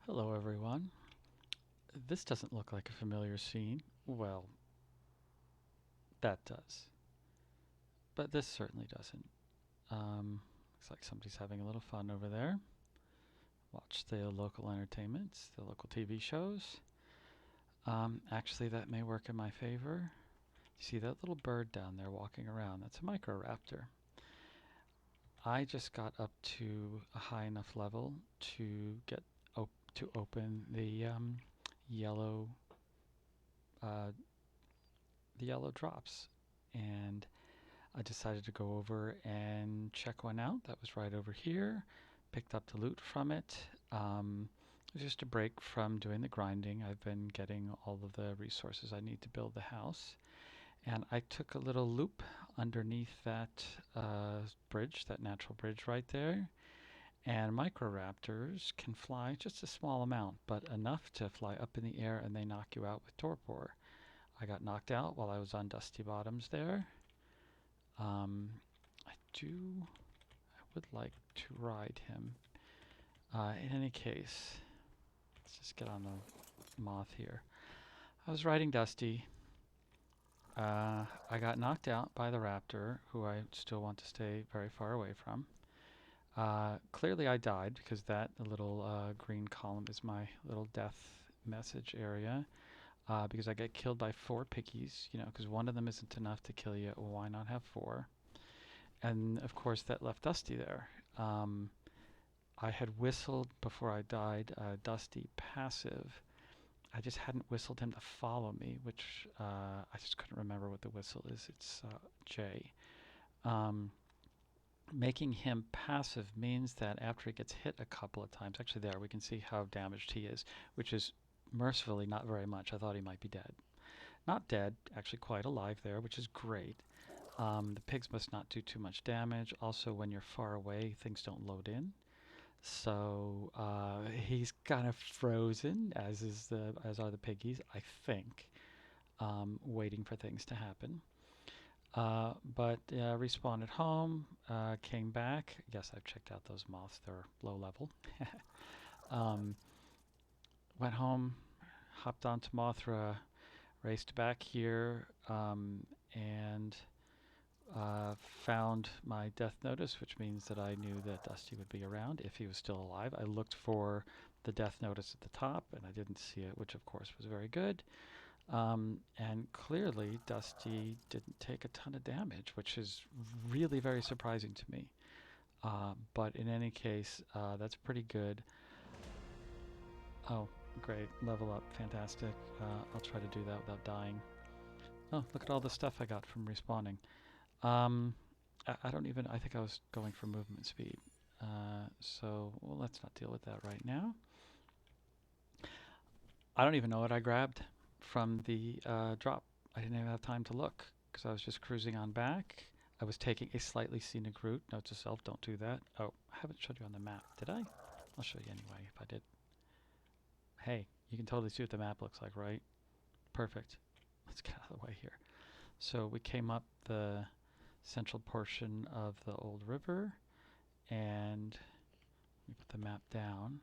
Hello everyone. This doesn't look like a familiar scene. Well, that does. But this certainly doesn't. Looks like somebody's having a little fun over there. Watch the local entertainments, the local TV shows. Actually, that may work in my favor. You see that little bird down there walking around? That's a microraptor. I just got up to a high enough level to get to open yellow uh, the yellow drops, and I decided to go over and check one out that was right over here. Picked up the loot from it. It was just a break from doing the grinding. I've been getting all of the resources I need to build the house. And I took a little loop underneath that bridge, that natural bridge right there. And microraptors can fly just a small amount, but enough to fly up in the air and they knock you out with torpor. I got knocked out while I was on Dusty Bottoms there. Um, I would like to ride him. In any case, let's just get on the moth here. I was riding Dusty. I got knocked out by the raptor, who I still want to stay very far away from. Clearly I died because that little green column is my little death message area. Because I get killed by 4 pickies, because one of them isn't enough to kill you. Why not have 4? And of course, that left Dusty there. I had whistled before I died, Dusty passive. I just hadn't whistled him to follow me, which I just couldn't remember what the whistle is. It's J. Um, Making him passive means that after he gets hit a couple of times, actually there we can see how damaged he is, which is mercifully not very much. I thought he might be dead. Not dead, actually quite alive there, which is great. The pigs must not do too much damage. Also, when you're far away, things don't load in. So he's kind of frozen, as are the piggies, I think, waiting for things to happen. But respawned at home, came back. Yes, I've checked out those moths. They're low level. um, Went home, hopped onto Mothra, raced back here, and found my death notice, which means that I knew that Dusty would be around if he was still alive. I looked for the death notice at the top, and I didn't see it, which of course was very good. And clearly, Dusty didn't take a ton of damage, which is really very surprising to me. But in any case, that's pretty good. Oh, great. Level up. Fantastic. I'll try to do that without dying. Oh, look at all the stuff I got from respawning. I don't even, I think I was going for movement speed. So, well, let's not deal with that right now. I don't even know what I grabbed from the drop. I didn't even have time to look because I was just cruising on back. I was taking a slightly scenic route. Note to self, don't do that. Oh, I haven't showed you on the map, did I? I'll show you anyway if I did. Hey, you can totally see what the map looks like, right? Perfect. Let's get out of the way here. So we came up the central portion of the old river, and we put the map down.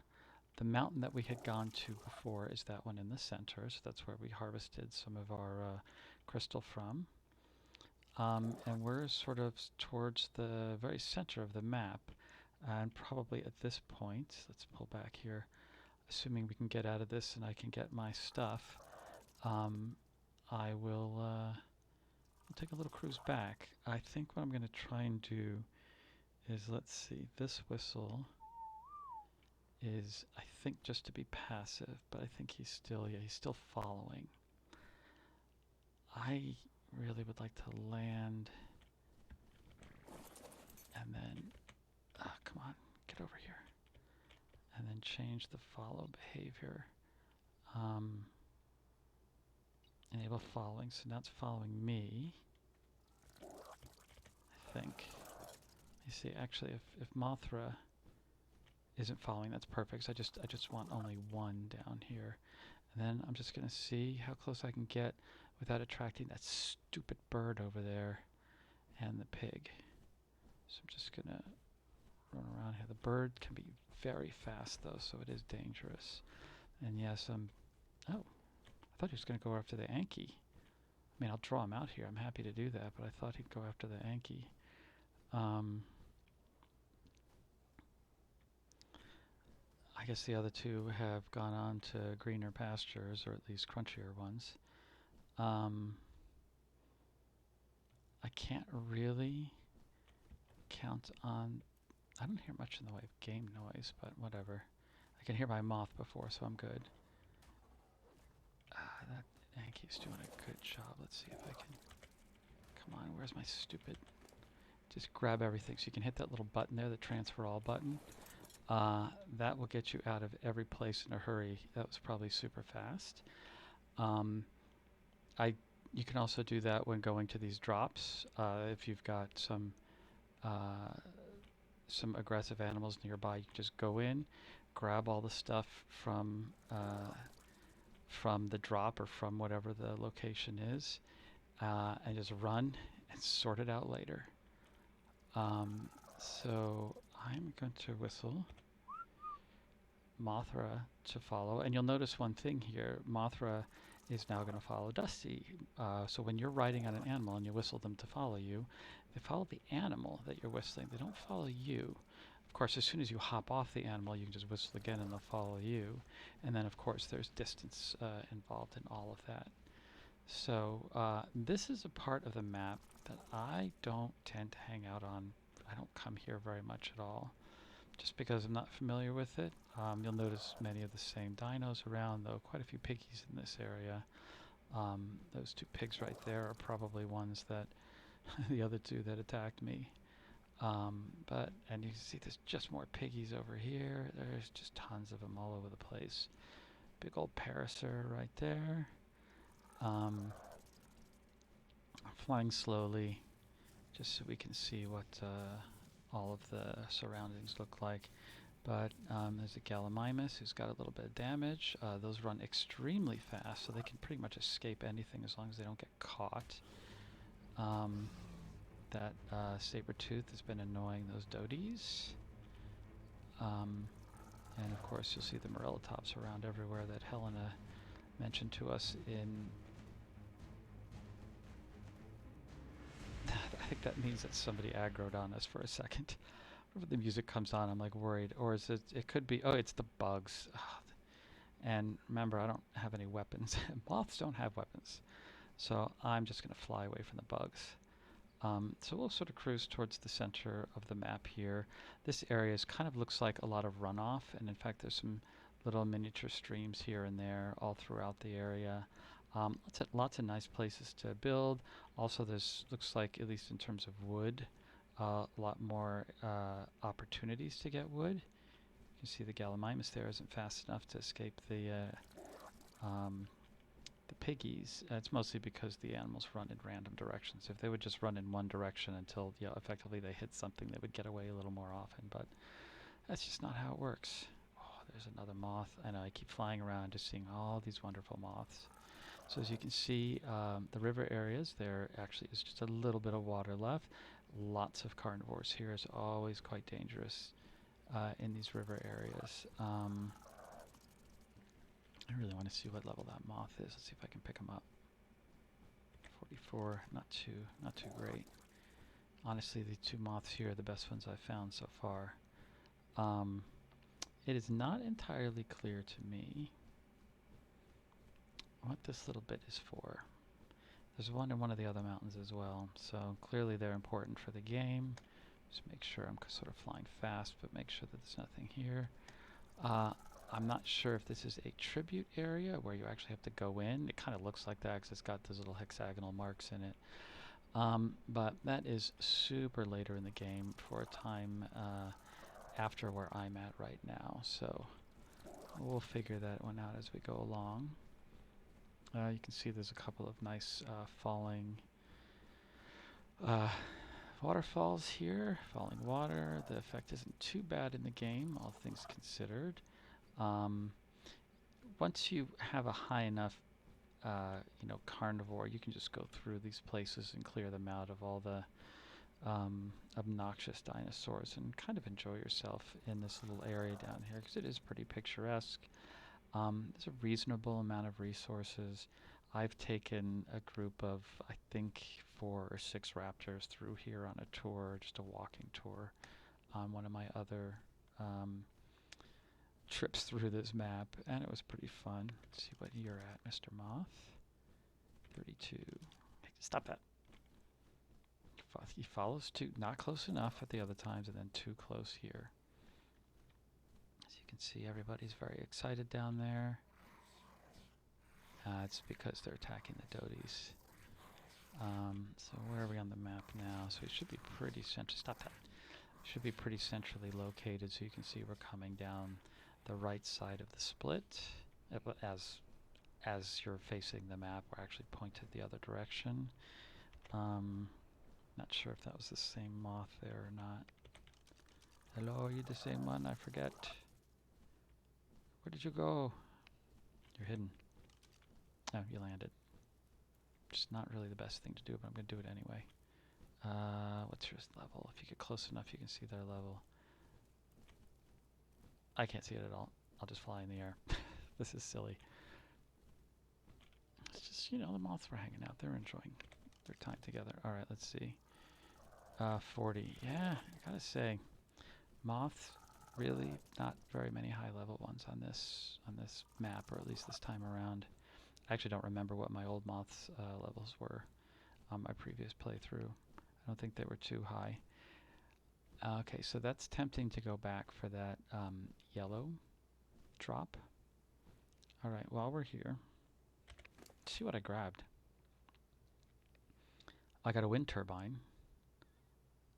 The mountain that we had gone to before is that one in the center, so that's where we harvested some of our crystal from. And we're sort of towards the very center of the map, and probably at this point, let's pull back here, assuming we can get out of this and I can get my stuff, I will take a little cruise back. I think what I'm going to try and do is, let's see, this whistle is, I think, just to be passive, but I think he's still, yeah, he's still following. I really would like to land and then, come on, get over here, and then change the follow behavior. Enable following, so now it's following me, I think. You see, actually, if Mothra isn't following, that's perfect. So I just want only one down here. And then I'm just going to see how close I can get without attracting that stupid bird over there and the pig. So I'm just going to run around here. The bird can be very fast though, so it is dangerous. And yes, oh, I thought he was going to go after the Anki. I mean, I'll draw him out here. I'm happy to do that, but I thought he'd go after the Anki. I guess the other two have gone on to greener pastures, or at least crunchier ones. I can't really count on... I don't hear much in the way of game noise, but whatever. I can hear my moth before, so I'm good. That Yankee's doing a good job. Let's see if I can... Come on, where's my stupid... Just grab everything. So you can hit that little button there, the transfer all button. That will get you out of every place in a hurry. That was probably super fast. You can also do that when going to these drops. If you've got some aggressive animals nearby, you can just go in, grab all the stuff from the drop or from whatever the location is, and just run and sort it out later. So I'm going to whistle Mothra to follow, and you'll notice one thing here. Mothra is now going to follow Dusty. So when you're riding on an animal and you whistle them to follow you, they follow the animal that you're whistling. They don't follow you. Of course, as soon as you hop off the animal, you can just whistle again and they'll follow you. And then, of course, there's distance involved in all of that. So this is a part of the map that I don't tend to hang out on. I don't come here very much at all, just because I'm not familiar with it. You'll notice many of the same dinos around, though quite a few piggies in this area. Those two pigs right there are probably ones that the other two that attacked me. And you can see there's just more piggies over here. There's just tons of them all over the place. Big old parasaur right there. I'm flying slowly just so we can see what all of the surroundings look like. But there's a Gallimimus who's got a little bit of damage. Those run extremely fast, so they can pretty much escape anything as long as they don't get caught. That saber-tooth has been annoying those doties. And of course you'll see the Morellatops around everywhere that Helena mentioned to us in... I think that means that somebody aggroed on us for a second. Whenever the music comes on, I'm like worried. Or is it could be, oh, it's the bugs. And remember, I don't have any weapons. Moths don't have weapons. So I'm just going to fly away from the bugs. So we'll sort of cruise towards the center of the map here. This area kind of looks like a lot of runoff, and in fact there's some little miniature streams here and there all throughout the area. Lots of nice places to build. Also there's, looks like, at least in terms of wood, a lot more opportunities to get wood. You can see the Gallimimus there isn't fast enough to escape the piggies. It's mostly because the animals run in random directions. If they would just run in one direction until, effectively they hit something, they would get away a little more often, but that's just not how it works. Oh, there's another moth. I know, I keep flying around just seeing all these wonderful moths. So as you can see, the river areas, there actually is just a little bit of water left. Lots of carnivores here. Is always quite dangerous in these river areas. I really want to see what level that moth is. Let's see if I can pick him up. 44, not too great. Honestly, the two moths here are the best ones I've found so far. It is not entirely clear to me what this little bit is for. There's one in one of the other mountains as well, so clearly they're important for the game. Just make sure I'm sort of flying fast, but make sure that there's nothing here. I'm not sure if this is a tribute area where you actually have to go in. It kind of looks like that because it's got those little hexagonal marks in it. But that is super later in the game for a time after where I'm at right now. So we'll figure that one out as we go along. You can see there's a couple of nice falling waterfalls here. Falling water. The effect isn't too bad in the game, all things considered. Once you have a high enough carnivore, you can just go through these places and clear them out of all the obnoxious dinosaurs and kind of enjoy yourself in this little area down here because it is pretty picturesque. There's a reasonable amount of resources. I've taken a group of, I think, 4 or 6 raptors through here on a tour, just a walking tour, on one of my other trips through this map, and it was pretty fun. Let's see what you're at, Mr. Moth. 32. Hey, stop that. He follows too, not close enough at the other times, and then too close here. As you can see, everybody's very excited down there. It's because they're attacking the doties. So where are we on the map now? So it should be pretty central. Stop that. Should be pretty centrally located, so you can see we're coming down the right side of the split. But as you're facing the map, we're actually pointed the other direction. Not sure if that was the same moth there or not. Hello, are you the same one? I forget. Where did you go? You're hidden. Oh, you landed. Just not really the best thing to do, but I'm going to do it anyway. What's your level? If you get close enough, you can see their level. I can't see it at all. I'll just fly in the air. This is silly. It's just, you know, the moths were hanging out. They're enjoying their time together. All right, let's see. 40. Yeah, I gotta say, moths, really not very many high-level ones on this map, or at least this time around. I actually don't remember what my old moths levels were on my previous playthrough. I don't think they were too high. Okay, so that's tempting to go back for that yellow drop. All right, while we're here, let's see what I grabbed. I got a wind turbine,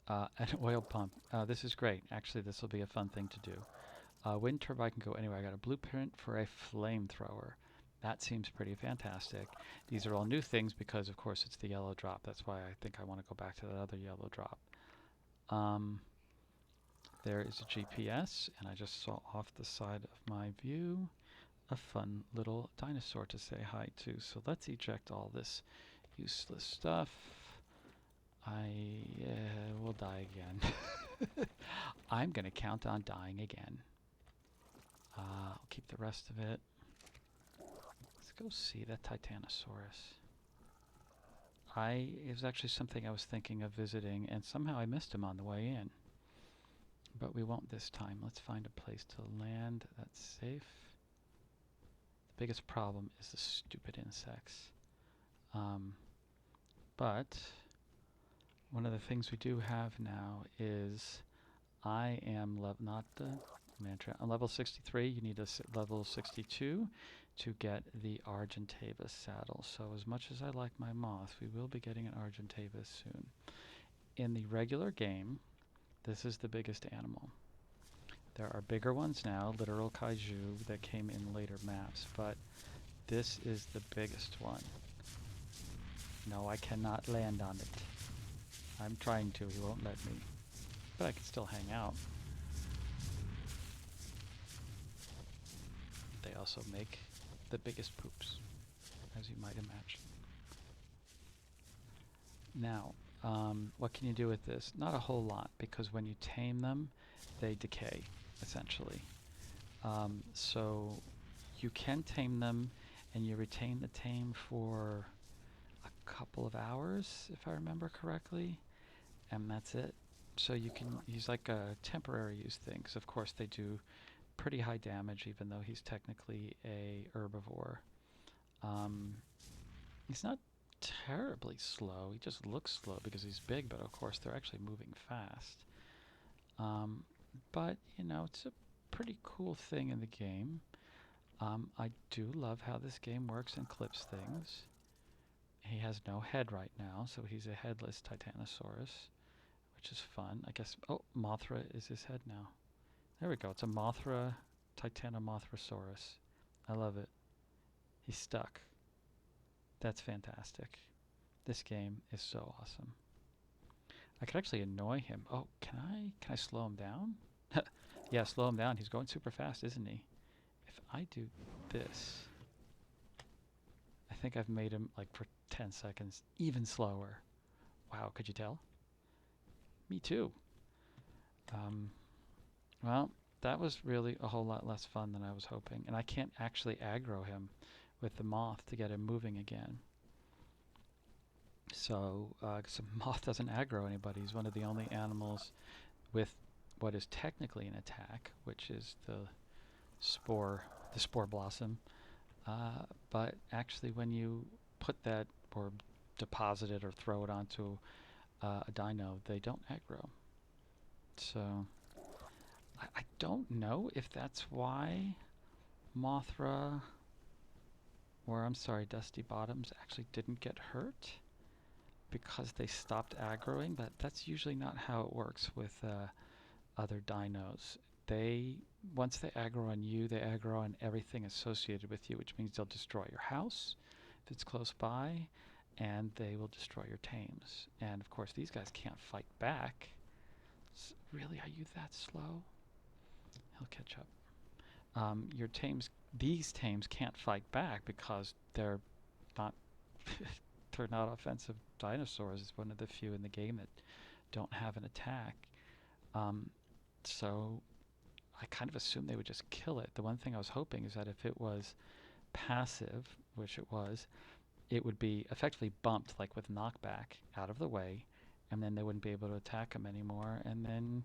an oil pump. This is great. Actually, this will be a fun thing to do. Wind turbine can go anywhere. I got a blueprint for a flamethrower. That seems pretty fantastic. These are all new things because, of course, it's the yellow drop. That's why I think I want to go back to that other yellow drop. There is a GPS, and I just saw off the side of my view a fun little dinosaur to say hi to. So let's eject all this useless stuff. I will die again. I'm going to count on dying again. I'll keep the rest of it. Let's go see that Titanosaurus. It was actually something I was thinking of visiting, and somehow I missed him on the way in. But we won't this time. Let's find a place to land that's safe. The biggest problem is the stupid insects. But one of the things we do have now is I am I'm level 63. You need a level 62 to get the Argentavis saddle. So as much as I like my moth, we will be getting an Argentavis soon. In the regular game, this is the biggest animal. There are bigger ones now, literal kaiju, that came in later maps, but this is the biggest one. No, I cannot land on it. I'm trying to, he won't let me. But I can still hang out. They also make the biggest poops, as you might imagine. Now, what can you do with this? Not a whole lot, because when you tame them, they decay, essentially. So you can tame them, and you retain the tame for a couple of hours, if I remember correctly, and that's it. So you can use like a temporary use thing, because of course they do pretty high damage, even though he's technically a herbivore. He's not terribly slow. He just looks slow because he's big, but of course they're actually moving fast. But, you know, it's a pretty cool thing in the game. I do love how this game works and clips things. He has no head right now, so he's a headless Titanosaurus, which is fun. I guess, oh, Mothra is his head now. There we go. It's a Mothra Titanomothrasaurus. I love it. He's stuck. That's fantastic. This game is so awesome. I could actually annoy him. Oh, can I slow him down? Yeah, slow him down. He's going super fast, isn't he? If I do this, I think I've made him, like, for 10 seconds, even slower. Wow, could you tell? Me too. Um, well, that was really a whole lot less fun than I was hoping. And I can't actually aggro him with the moth to get him moving again. So, 'cause a moth doesn't aggro anybody. He's one of the only animals with what is technically an attack, which is the spore blossom. But actually, when you put that or deposit it or throw it onto a dino, they don't aggro. So I don't know if that's why Mothra, or I'm sorry, Dusty Bottoms actually didn't get hurt because they stopped aggroing, but that's usually not how it works with other dinos. They, once they aggro on you, they aggro on everything associated with you, which means they'll destroy your house if it's close by, and they will destroy your tames. And of course, these guys can't fight back. Really, are you that slow? He'll catch up. Your tames, these tames can't fight back because not they're not offensive dinosaurs. It's one of the few in the game that don't have an attack. Um, so I kind of assumed they would just kill it. The one thing I was hoping is that if it was passive, which it was, it would be effectively bumped, like with knockback, out of the way, and then they wouldn't be able to attack him anymore, and then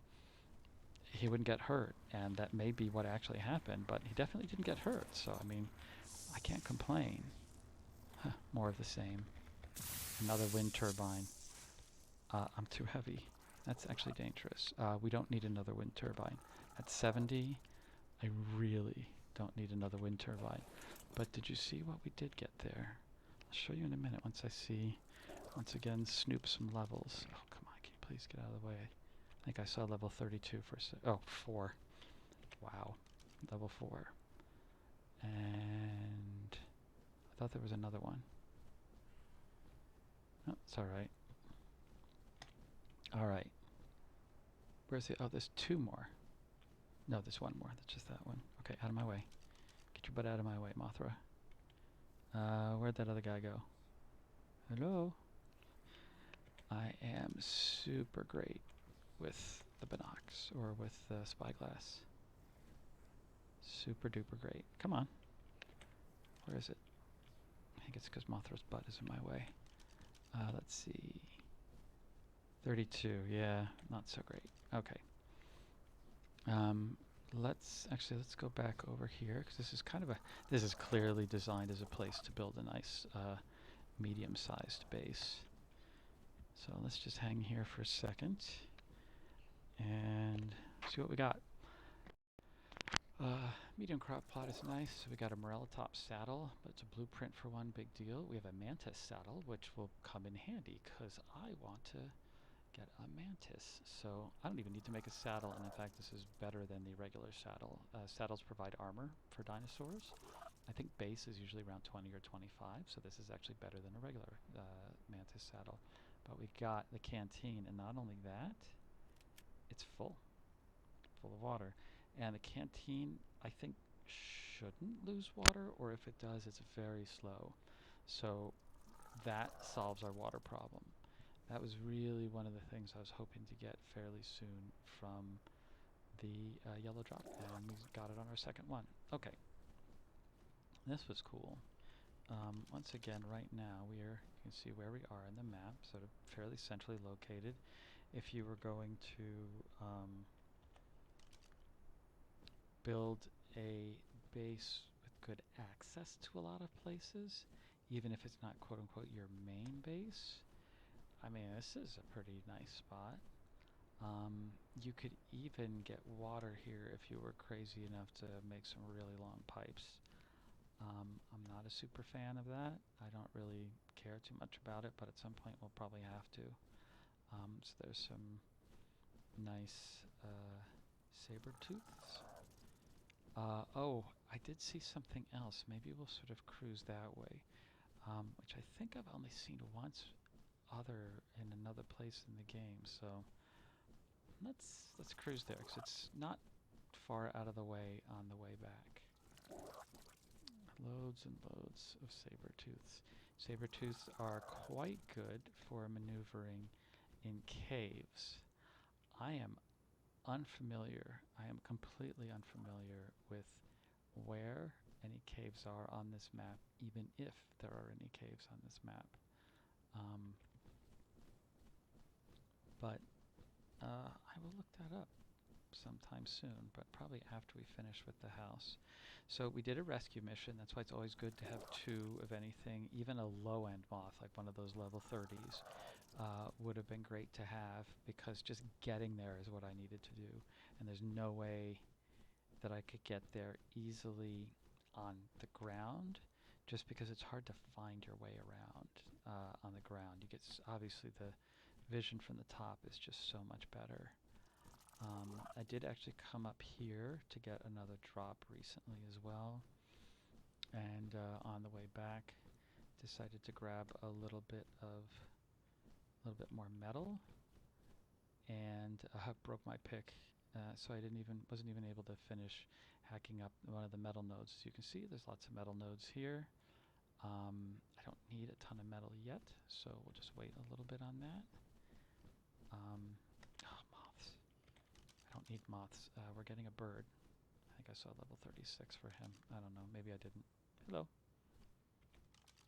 he wouldn't get hurt. And that may be what actually happened, but he definitely didn't get hurt. So, I mean, I can't complain. Huh, more of the same. Another wind turbine. I'm too heavy. That's actually dangerous. We don't need another wind turbine. At 70, I really don't need another wind turbine. But did you see what we did get there? I'll show you in a minute once I see, once again, snoop some levels. Oh, come on, can you please get out of the way? I think I saw level 32 for a sec. Oh, 4. Wow. Level 4. And I thought there was another one. Oh, it's alright. Alright. Where's the... Oh, there's 2 more. No, there's 1 more. That's just that one. Okay, out of my way. Get your butt out of my way, Mothra. Where'd that other guy go? Hello? I am super great with the binocs, or with the spyglass. Super duper great. Come on. Where is it? I think it's because Mothra's butt is in my way. Let's see. 32. Yeah, not so great. Okay. Let's go back over here, because this is clearly designed as a place to build a nice medium-sized base. So let's just hang here for a second and see what we got. Medium crop plot is nice. So we got a Morellotop saddle, but it's a blueprint for one big deal. We have a Mantis saddle, which will come in handy because I want to get a Mantis. So I don't even need to make a saddle, and in fact this is better than the regular saddle. Saddles provide armor for dinosaurs. I think base is usually around 20 or 25, so this is actually better than a regular Mantis saddle. But we got the canteen, and not only that, it's full of water. And the canteen, I think, shouldn't lose water, or if it does, it's very slow. So that solves our water problem. That was really one of the things I was hoping to get fairly soon from the yellow drop, and we got it on our second one. Okay. This was cool. Once again, right now, you can see where we are in the map, sort of fairly centrally located. If you were going to build a base with good access to a lot of places, even if it's not quote-unquote your main base, I mean, this is a pretty nice spot. You could even get water here if you were crazy enough to make some really long pipes. I'm not a super fan of that. I don't really care too much about it, but at some point we'll probably have to. So there's some nice saber tooths. Oh, I did see something else. Maybe we'll sort of cruise that way, which I think I've only seen once in another place in the game. So let's cruise there, because it's not far out of the way on the way back. Loads and loads of saber tooths. Saber tooths are quite good for maneuvering in caves. I am unfamiliar. I am completely unfamiliar with where any caves are on this map, even if there are any caves on this map. Um, but I will look that up sometime soon, but probably after we finish with the house. So we did a rescue mission. That's why it's always good to have two of anything. Even a low-end moth, like one of those level 30s, would have been great to have, because just getting there is what I needed to do. And there's no way that I could get there easily on the ground, just because it's hard to find your way around on the ground. You get obviously the vision from the top is just so much better. I did actually come up here to get another drop recently as well, and on the way back decided to grab a little bit more metal, and broke my pick, so I wasn't even able to finish hacking up one of the metal nodes. As you can see, there's lots of metal nodes here. I don't need a ton of metal yet, so we'll just wait a little bit on that. Moths. I don't need moths. We're getting a bird. I think I saw level 36 for him. I don't know. Maybe I didn't. Hello.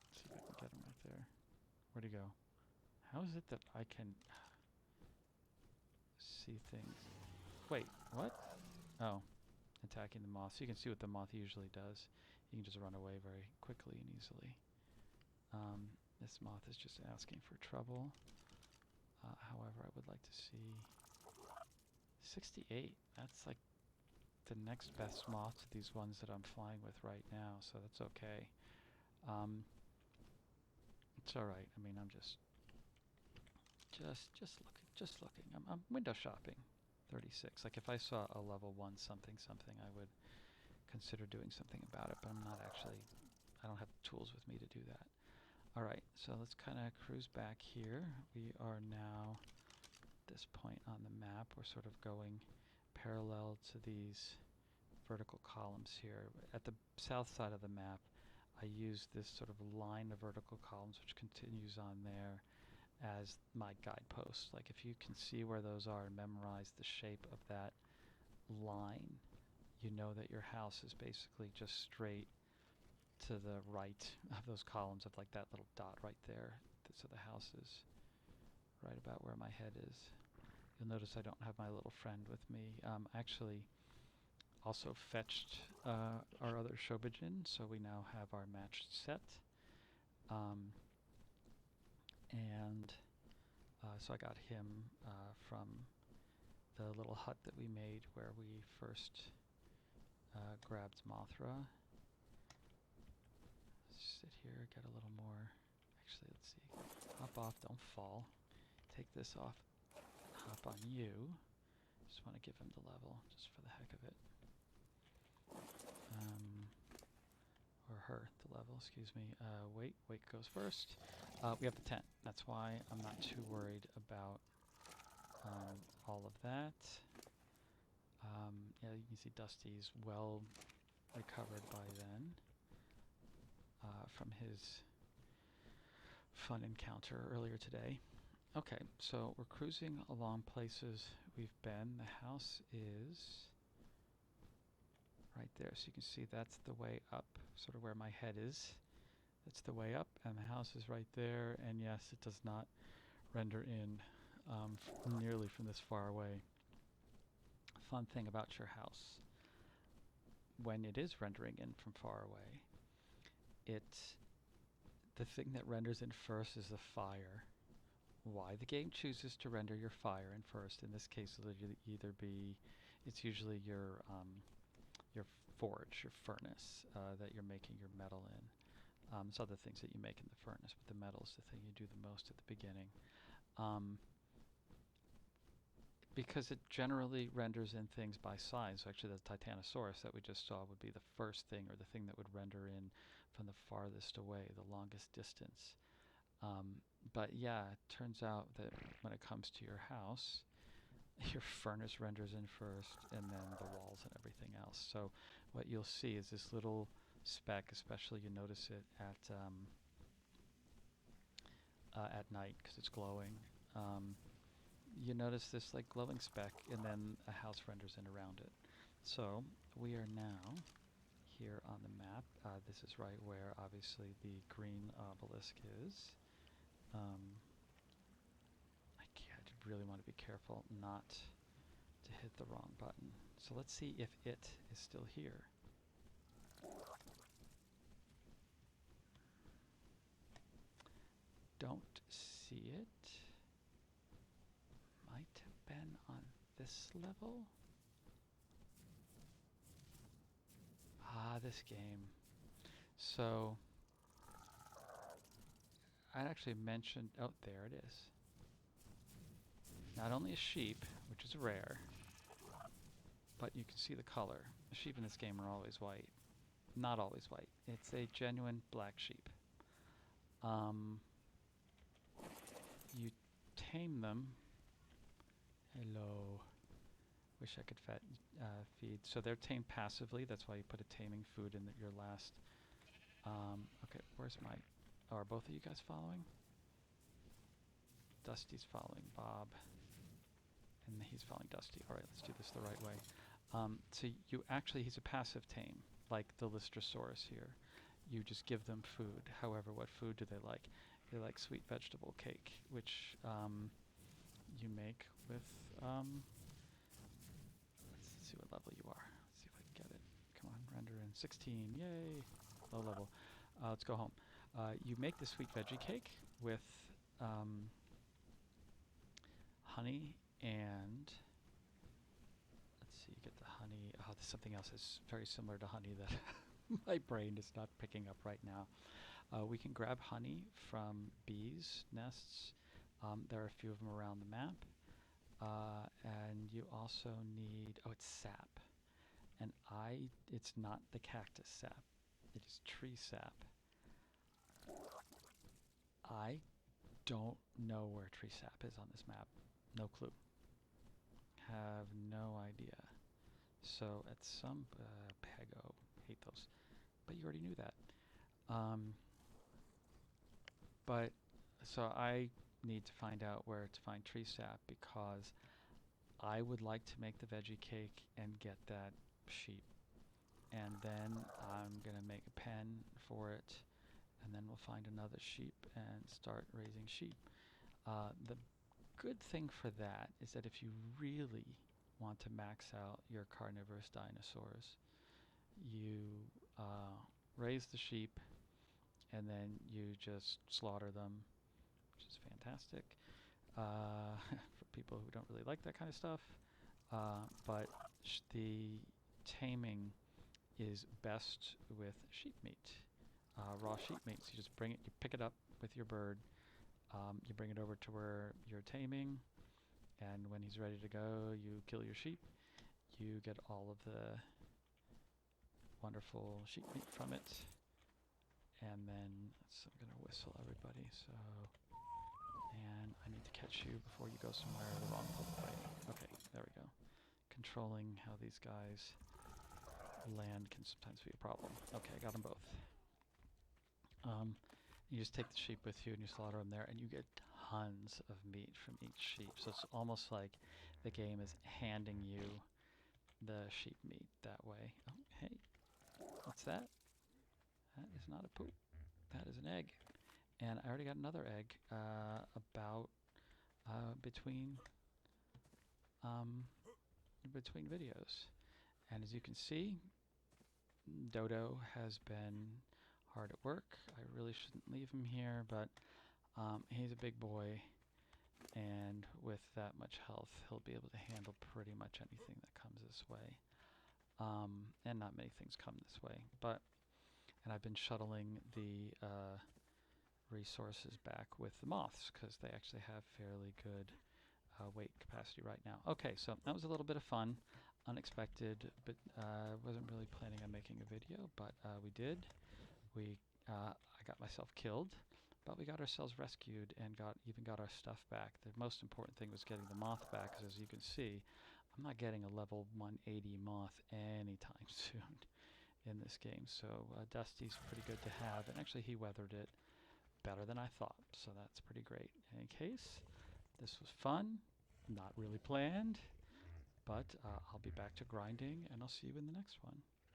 Let's see if I can get him right there. Where'd he go? How is it that I can see things? Wait, what? Oh, attacking the moth. So you can see what the moth usually does. You can just run away very quickly and easily. This moth is just asking for trouble. However, I would like to see 68. That's like the next best moth to these ones that I'm flying with right now, so that's okay. It's all right. I mean, I'm just looking. I'm window shopping. 36. Like if I saw a level 1 something, I would consider doing something about it, but I'm not actually. I don't have tools with me to do that. All right, so let's kind of cruise back here. We are now at this point on the map. We're sort of going parallel to these vertical columns here. At the south side of the map, I use this sort of line of vertical columns which continues on there as my guidepost. Like if you can see where those are and memorize the shape of that line, you know that your house is basically just straight to the right of those columns, of like that little dot right there. So the house is right about where my head is. You'll notice I don't have my little friend with me. Actually also fetched our other Shobijin, so we now have our matched set. So I got him from the little hut that we made where we first grabbed Mothra. Sit here, get a little more. Actually, let's see. Hop off, don't fall. Take this off, hop on you. Just want to give him the level, just for the heck of it. Or her, the level, excuse me. Wait goes first. We have the tent. That's why I'm not too worried about all of that. Yeah, you can see Dusty's well recovered by then from his fun encounter earlier today. Okay, so we're cruising along places we've been. The house is right there, so you can see that's the way up, sort of where my head is. That's the way up, and the house is right there, and yes, it does not render in nearly from this far away. Fun thing about your house, when it is rendering in from far away, the thing that renders in first is the fire. Why the game chooses to render your fire in first, in this case it's usually your forge, your furnace that you're making your metal in. There's other things that you make in the furnace, but the metal is the thing you do the most at the beginning. Because it generally renders in things by size. So actually the Titanosaurus that we just saw would be the first thing, or the thing that would render in from the farthest away, the longest distance. But yeah, it turns out that when it comes to your house, your furnace renders in first, and then the walls and everything else. So what you'll see is this little speck, especially you notice it at night because it's glowing. you notice this like glowing speck, and then a house renders in around it. So we are now here on the map. This is right where obviously the green obelisk is. I really want to be careful not to hit the wrong button. So let's see if it is still here. Don't see it. Might have been on this level. Ah, this game. So I'd actually mentioned, oh, there it is. Not only a sheep, which is rare, but you can see the color. The sheep in this game are always white. Not always white. It's a genuine black sheep. You tame them. Hello. Wish I could feed. So they're tamed passively. That's why you put a taming food in your last. Okay, where's my... Oh, are both of you guys following? Dusty's following Bob. And he's following Dusty. Alright, let's do this the right way. So you actually, he's a passive tame, like the Lystrosaurus here. You just give them food. However, what food do they like? They like sweet vegetable cake, which you make with... let's see what level you are. Let's see if I can get it. Come on, render in 16. Yay! Low level. Let's go home. You make the sweet veggie cake with honey and... Let's see, you get the honey. Oh, there's something else that's very similar to honey that my brain is not picking up right now. We can grab honey from bees' nests. There are a few of them around the map. And you also need, oh, it's sap. And it's not the cactus sap. It is tree sap. I don't know where tree sap is on this map. No clue. Have no idea. So at some, Pego, hate those. But you already knew that. But, so I need to find out where to find tree sap because I would like to make the veggie cake and get that sheep. And then I'm going to make a pen for it. And then we'll find another sheep and start raising sheep. The good thing for that is that if you really want to max out your carnivorous dinosaurs, you raise the sheep and then you just slaughter them, which is fantastic for people who don't really like that kind of stuff. But the taming is best with sheep meat. Raw sheep meat. So you just bring it, you pick it up with your bird, you bring it over to where you're taming, and when he's ready to go, you kill your sheep. You get all of the wonderful sheep meat from it, and then I'm going to whistle everybody. So, and I need to catch you before you go somewhere the wrong way. Okay, there we go. Controlling how these guys land can sometimes be a problem. Okay, I got them both. You just take the sheep with you and you slaughter them there, and you get tons of meat from each sheep. So it's almost like the game is handing you the sheep meat that way. Oh, hey, what's that? That is not a poop. That is an egg. And I already got another egg about between videos. And as you can see, Dodo has been hard at work. I really shouldn't leave him here, but he's a big boy, and with that much health, he'll be able to handle pretty much anything that comes this way. And not many things come this way, and I've been shuttling the resources back with the moths because they actually have fairly good weight capacity right now. Okay, so that was a little bit of fun, unexpected, but wasn't really planning on making a video, but we did. I got myself killed, but we got ourselves rescued and even got our stuff back. The most important thing was getting the moth back, because as you can see, I'm not getting a level 180 moth anytime soon in this game. So Dusty's pretty good to have, and actually he weathered it better than I thought, so that's pretty great. In any case, this was fun. not really planned, but I'll be back to grinding, and I'll see you in the next one.